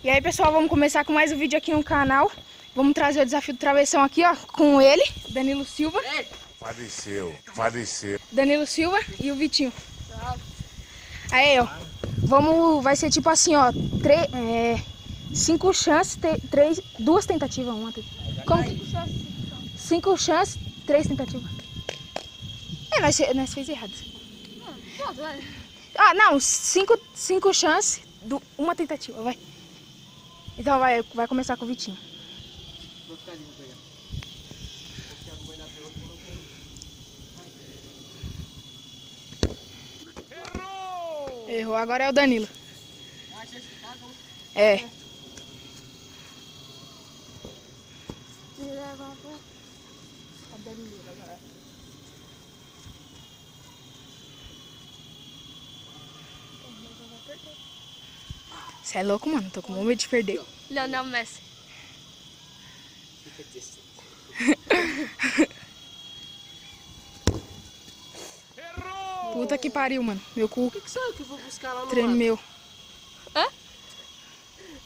E aí, pessoal, vamos começar com mais um vídeo aqui no canal. Vamos trazer o desafio do travessão aqui, ó, com ele, Danilo Silva. Faleceu. Danilo Silva e o Vitinho. Aí, ó, vai ser tipo assim, ó, 5 chances, 2 tentativas, uma tentativa. Como? 5 chances, 3 tentativas. Nós fez errado. Ah, não, 5 chances, 1 tentativa, vai. Então vai começar com o Vitinho. Errou, agora é o Danilo. É. Você é louco, mano? Tô com medo de perder. Lionel Messi. Puta que pariu, mano. Meu cu O que sabe que eu vou buscar lá no tremeu. Hã?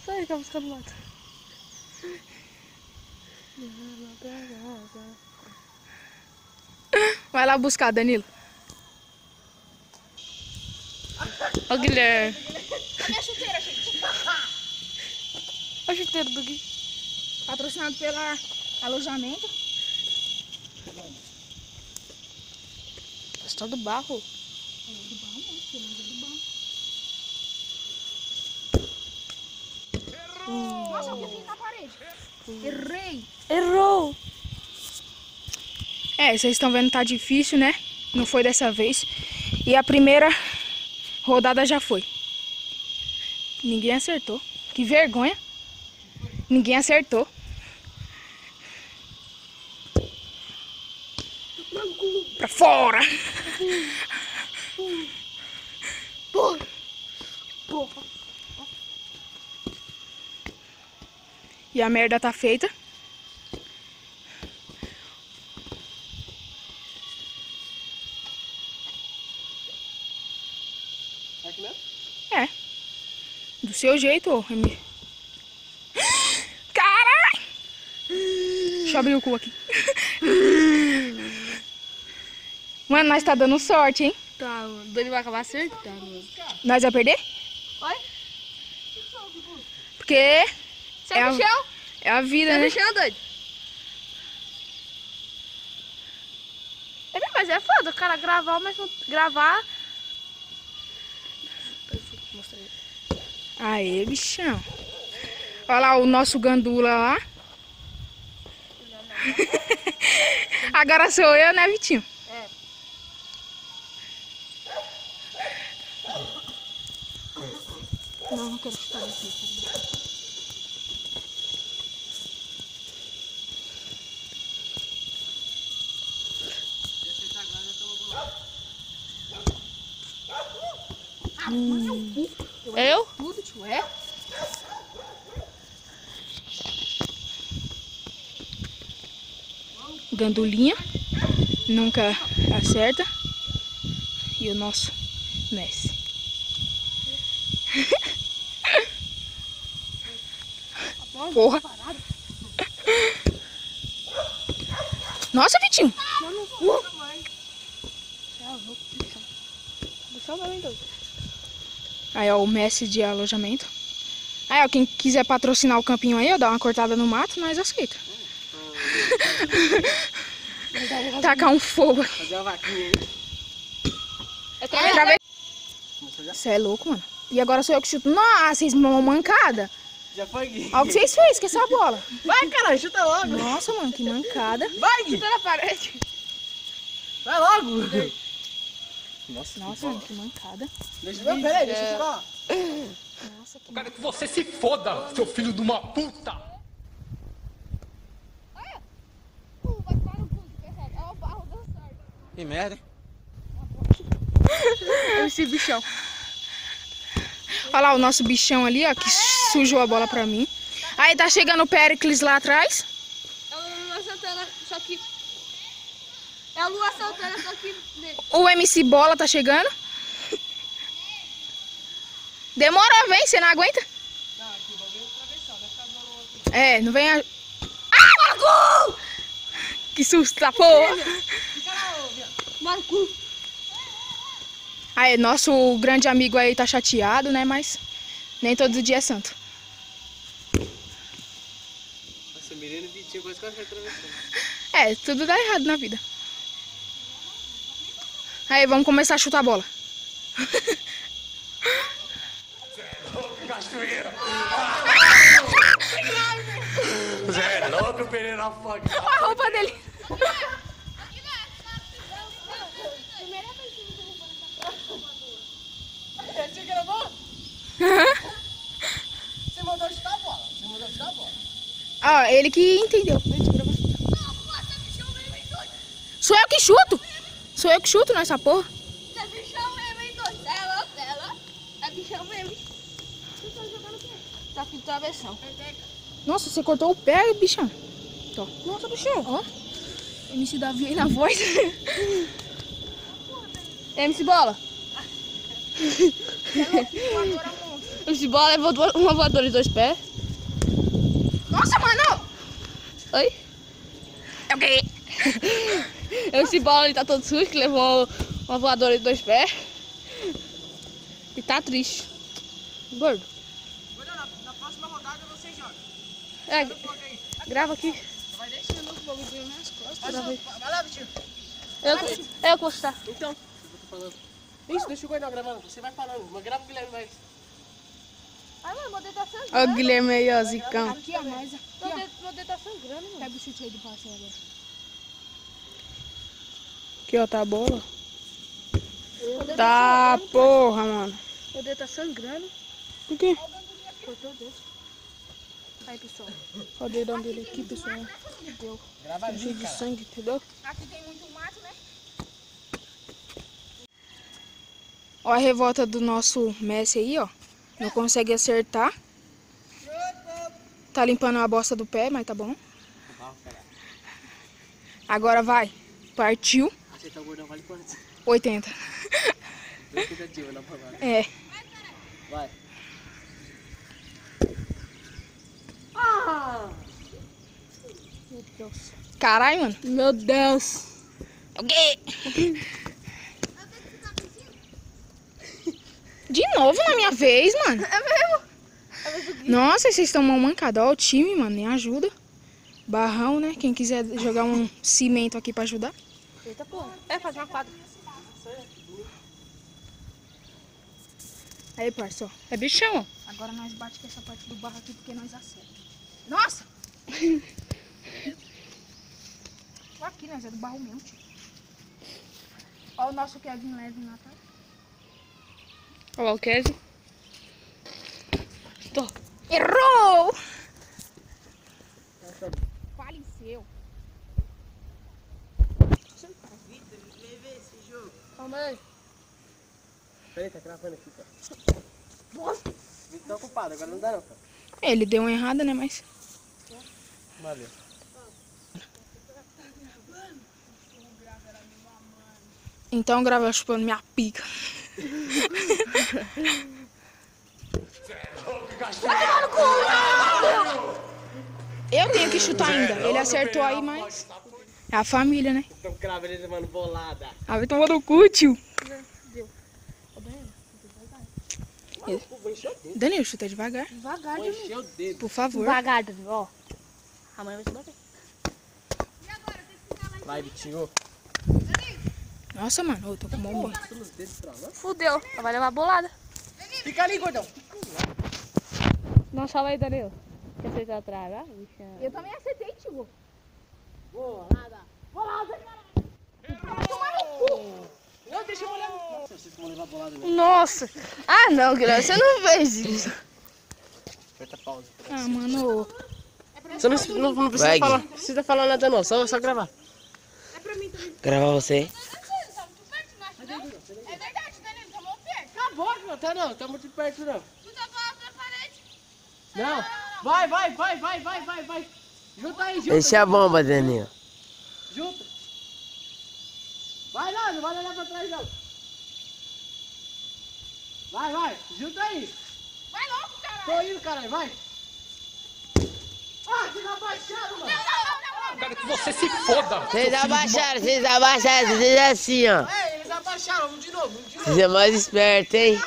Sai que eu vou buscar no mato. Vai lá buscar, Danilo. Ó o Guilherme. Cadê a chuteira, gente? Ó o chuteiro do Gui. Patrocinado pela Alojamento. Gostou do barro? Nossa, eu fiz na parede. Errei. Errou! É, vocês estão vendo, tá difícil, né? Não foi dessa vez. E a primeira rodada já foi. Ninguém acertou. Que vergonha. Ninguém acertou. Pra fora. E a merda tá feita. É aqui mesmo? É. Do seu jeito, ô. Caralho! Deixa eu abrir o cu aqui. Mano, nós tá dando sorte, hein? Tá, mano. O Dani vai acabar acertando, mano. Nós vai perder? Oi? Porque Você é o bichão? é a vida, Você é né? bichão, doido? Mas é foda o cara gravar, mas não gravar. Mostra aí. Aê, bichão. Olha lá o nosso gandula lá. Agora sou eu, né, Vitinho? É. Não quero chutar aqui. Eu? Tudo, tio, é? Gandulinha. Nunca acerta. E o nosso Messi. Porra. Nossa, Vitinho. Aí, ó, o Messi de alojamento. Aí, ó, quem quiser patrocinar o campinho aí, ó, dar uma cortada no mato, nós aceita. Tacar um fogo. Fazer uma vaquinha aí. Você é louco, mano. E agora sou eu que chuto. Nossa, vocês uma mancada. Já foi, Gui. Olha o que vocês fez com essa bola. Vai, caralho, chuta logo. Nossa, mano, que mancada. Vai, Gui. Tá na parede. Vai logo. Nossa, mano, que mancada. Deixa eu ver. Peraí, deixa eu chutar. Nossa, que Eu quero que você se foda, seu filho de uma puta! Que merda, hein? esse bichão. Olha lá o nosso bichão ali, ó, que sujou a bola pra mim. Aí tá chegando o Péricles lá atrás. É o Lua Santana, só que... É o Lua Santana, só que... O MC Bola tá chegando. Demorou, vem, você não aguenta? Não, aqui o bagulho É, não vem a... Ah, Marco! Que susto da porra! Marco. Aí, nosso grande amigo aí tá chateado, né? Mas nem todo dia é santo. Nossa, Mirena e Vitinho quase que atravessando. É, tudo dá errado na vida. Aí, vamos começar a chutar a bola. Cachoeira! Zé é louco, Pereira Fogo! A roupa dele. Você gravou? Você mandou chutar a bola. Você mandou chutar a bola. Ah, ele que entendeu. Sou eu que chuto. Sou eu que chuto nessa porra. É bichão mesmo, hein, doido? Ela. É bichão mesmo. Você tá jogando o quê? Tá aqui no travessão. Nossa, você cortou o pé, bichão. Tô. Nossa, bichão. Ó. MC Davi aí na voz. MC Bola. MC Bola levou uma voadora de 2 pés. Nossa, mano. Oi? É o quê? MC Bola, ele tá todo sujo, que levou uma voadora de 2 pés. E tá triste. Gordo. Na próxima rodada você joga. É, grava aqui. Vai deixando o bagulho nas costas. Vai lá, Vitinho. Eu vou postar. Então, eu tô falando. Isso, deixa o Gordão gravando. Você vai falando. Mas grava o Guilherme mais. Ai, mano, meu dedo tá sangrando. Ó o Guilherme aí, ó, zicão. Aqui, ó, mais aqui, ó. Meu dedo tá sangrando, mano. Pega o chute aí do passe agora. Aqui, ó, tá a bola. Tá, porra, mano. Meu dedo tá sangrando. Por quê? Cortou o dedo. Aí, pessoal. Olha o dedão dele aqui, pessoal. Grava Tá cheio ali, de cara. sangue, entendeu? Aqui tem muito mato, né? Ó a revolta do nosso Messi aí, ó. Não consegue acertar. Tá limpando a bosta do pé, mas tá bom. Agora vai. Partiu. Acertar o Gordão vale quanto? 80. 2 tentativas na palavra. É. Vai. Caralho, mano. Meu Deus. O quê? De novo na minha vez, mano. É mesmo? Nossa, vocês estão mal mancados. Ó o time, mano. Nem ajuda. Barrão, né? Quem quiser jogar um cimento aqui pra ajudar. Eita, porra. É, faz uma quadra. Aí, parça, ó. É bichão. Agora nós bate com essa parte do barro aqui porque nós acerta. Nossa! Ó aqui, nós é do barro mesmo, tio. Ó o nosso Kevin Levin lá atrás. Olha lá o Kevin. Errou! Faleceu. Calma aí. Peraí, tá gravando aqui, cara. Vitor tá ocupado, agora não dá não, cara. Ele deu uma errada, né? Mas. Valeu. Então grava chupando minha pica. Eu tenho que chutar ainda. Ele acertou aí, mas. É a família, né? Então crava ele levando bolada. Ah, vai tomar no cu, tio. Vou encher o dedo. Danilo, chuta devagar. Devagar, Vou encher o dedo. Por favor. Devagar, Danilo, ó. Amanhã vai te bater. Vai, Vitinho. Nossa, mano, eu tô com mão medo. Nos dedos pra lá. Fudeu. Vai levar bolada. Fica ali, Gordão. Não, salva aí, Danilo. Quer acertar atrás, né? Bicha. Eu também acertei, tio. Bolada. Não, deixa eu olhar. Nossa, vocês vão levar bolada, né? Nossa. Ah, não, Guilherme. Você não fez isso. Aperta pausa. Ah, mano. Você não precisa Vai, falar. Não precisa falar nada não, só gravar. Gravar você. É verdade, Danilo. Tomou perto. Acabou, não tá não, tá muito perto não. Tu tá falando na parede. Não, vai. Junta aí, junta. Deixa a bomba, Danilo. Junta. Vai lá, não vai olhar pra trás não. Vai, junta aí. Vai logo, caralho. Tô indo, caralho, vai. Quero que você se foda. Vocês abaixaram, vocês assim, ó. É, eles abaixaram, vamos de novo. Vocês é mais esperto, hein?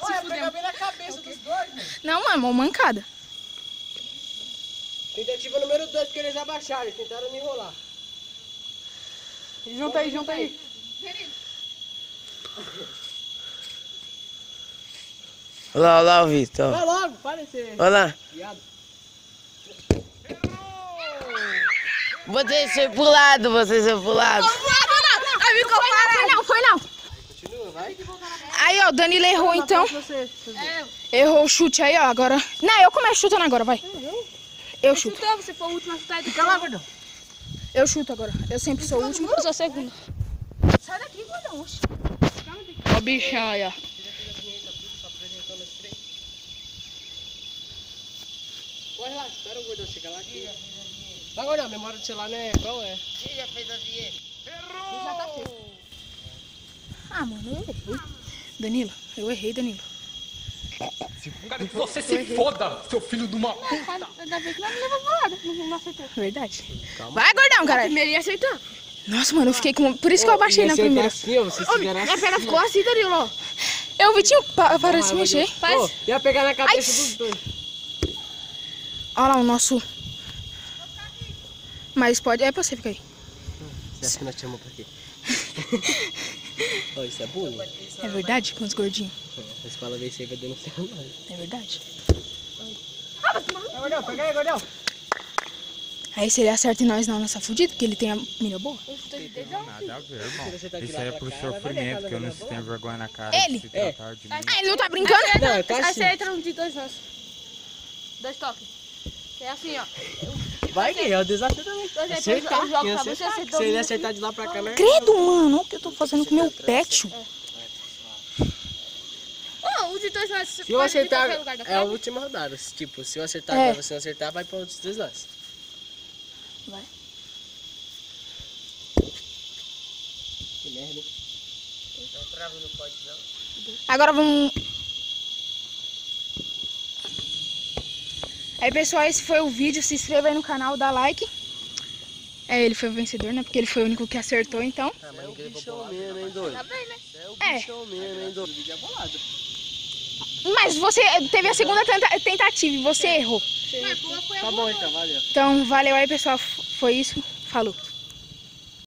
Olha, pega bem na cabeça dos dois, mano. Não, mano, uma mancada. Tentativa número 2, porque eles abaixaram, eles tentaram me enrolar. Junta aí, junta aí. Olha lá o Vitor. Vai logo, para de ser Olha lá. viado. Vocês foi pro lado, vocês foi pro lado. Foi não. Continua, vai. Aí, ó, o Danilo errou então. Errou o chute aí, ó, agora. Não, eu começo chutando agora, vai. Eu chuto. Você foi o último a chutar. Fica lá, gordão. Eu chuto agora. Eu sempre sou o último. Eu sou o segundo. Sai daqui, gordão. Ó o bichão aí, ó. Corre lá, espera o gordão chegar lá aqui. Vai, gordão, a memória do celular não é qual é? Ah, mano, eu errei. Danilo, eu errei, Danilo. Quero que você se foda, seu filho de uma... Ainda bem que não me levou pro lado. Não aceitou. Verdade. Vai, gordão, caralho. Primeiro ia aceitar. Nossa, mano, eu fiquei com... Por isso que eu abaixei na primeira. Assim, ó, vocês fizeram Minha assim. perna ficou assim, Danilo, ó. Eu, Vitinho, para de se mexer. Ô, ia pegar na cabeça dos dois. Olha lá o nosso... Mas pode... É pra você ficar aí. Você acha que nós te chamamos pra quê? Ó, isso é bullying. É verdade, com os gordinhos. A escola veio aí vai denunciar nós. É verdade. Vai, gordão, pega aí, gordão. Aí se ele acerta em nós não nessa fudida, que ele tem a mira boa. Nada a ver, irmão. Você tá aqui Isso lá aí é pra pro cá, vai sofrimento, deixar que eu na não minha tenho vergonha na cara Ele? de se tratar de mim. Ah, ele não tá brincando? Não, tá Aí assim. você entra de 2 lances. 2 toques. É assim, ó. Vai, que é o desafio também. Acertar, eu jogo quem pra você, acertar. você Se domina ele acertar de lá pra cá, né? Credo, mano, o que eu tô fazendo com meu pet? Ô, o de 2 lances. Se eu pode ir em acertar, qualquer lugar da é a casa. última rodada. Tipo, se eu acertar É. agora, você não acertar, vai pra outros 2 lances. Vai. Que merda, hein? Agora vamos... Aí, pessoal, esse foi o vídeo. Se inscreva aí no canal, dá like. É, ele foi o vencedor, né? Porque ele foi o único que acertou, então. Ah, mas ninguém bichão mesmo, hein, doido? Tá bem, né? É o É. bichão mesmo, hein, doido? O vídeo é bolado. Mas você teve a segunda tentativa e você errou. Mas boa foi a Tá bom, então, valeu. Então, valeu aí, pessoal. Foi isso. Falou.